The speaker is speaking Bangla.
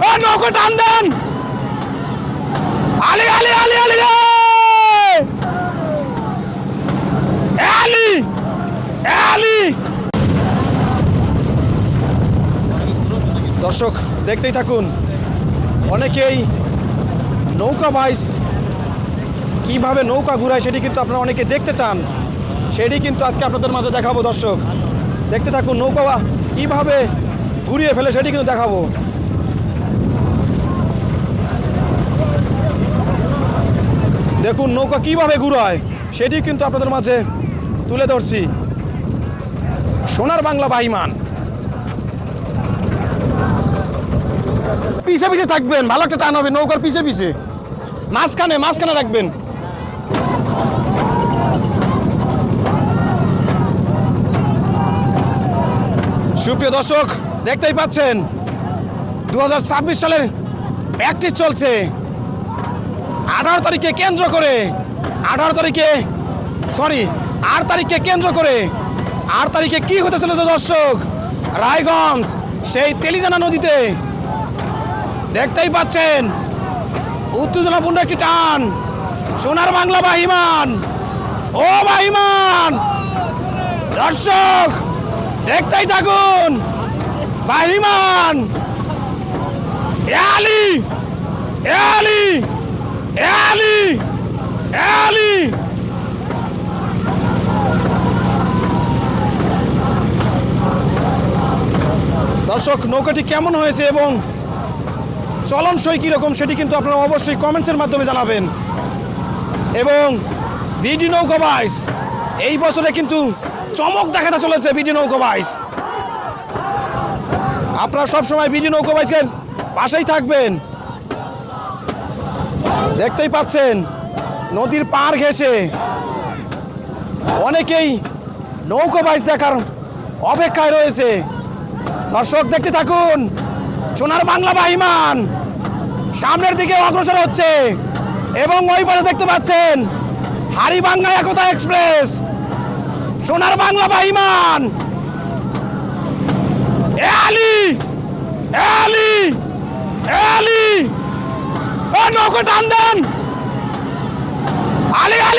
ও নৌকো টান দেন, আলি আলি আলি আলি রে, আলি আলি। দর্শক দেখতেই থাকুন, অনেকেই নৌকা বাইস কিভাবে নৌকা ঘুরায় সেটি কিন্তু আপনারা অনেকে দেখতে চান, সেটি কিন্তু আজকে আপনাদের মাঝে দেখাবো। দর্শক দেখতে থাকুন, নৌকা কিভাবে ঘুরিয়ে ফেলে সেটি কিন্তু দেখাবো। দেখুন নৌকা কিভাবে ঘুরায় সেটি কিন্তু আপনাদের মাঝে তুলে ধরছি। সোনার বাংলা বাহিমান, পিছে পিছে থাকবেন, ভালো একটা টান হবে নৌকার পিছে পিছে, মাঝখানে মাঝখানে রাখবেন। সুপ্রিয় দর্শক দেখতেই পাচ্ছেন 2026 সালের প্র্যাকটিস চলছে। 8 তারিখকে কেন্দ্র করে 8 তারিখে কি হতে চলেছে দর্শক, রায়গঞ্জ সেই তেলিজানা নদীতে দেখতেই পাচ্ছেন উত্তেজনাপূর্ণ একটি টান। সোনার বাংলা বাহিমান, ও বাহিমান দর্শক দেখতেই থাকুন, বাহিমান আলি আলি আলি আলি। দর্শক নৌকাটি কেমন হয়েছে এবং চলনসই কীরকম সেটি কিন্তু আপনারা অবশ্যই কমেন্টসের মাধ্যমে জানাবেন। এবং বিডি নৌকা বাইস এই বছরে কিন্তু চমক দেখাতে চলেছে। বিডি নৌকা বাইস, আপনারা সবসময় বিডি নৌকা বাইসের পাশেই থাকবেন। দেখতেই পাচ্ছেন নদীর পার ঘেঁষে অনেকেই নৌকা বাইস দেখার অপেক্ষায় রয়েছে। দর্শক দেখতে থাকুন, সোনার বাংলা বাহিমান সামনের দিকে অগ্রসর হচ্ছে এবং ওই পাশে দেখতে পাচ্ছেন হাড়িভাঙ্গা একতা এক্সপ্রেস। সোনার বাংলা বাহিমান আলি আলি আলি, ও নৌকো টান দেন, আলি আলি।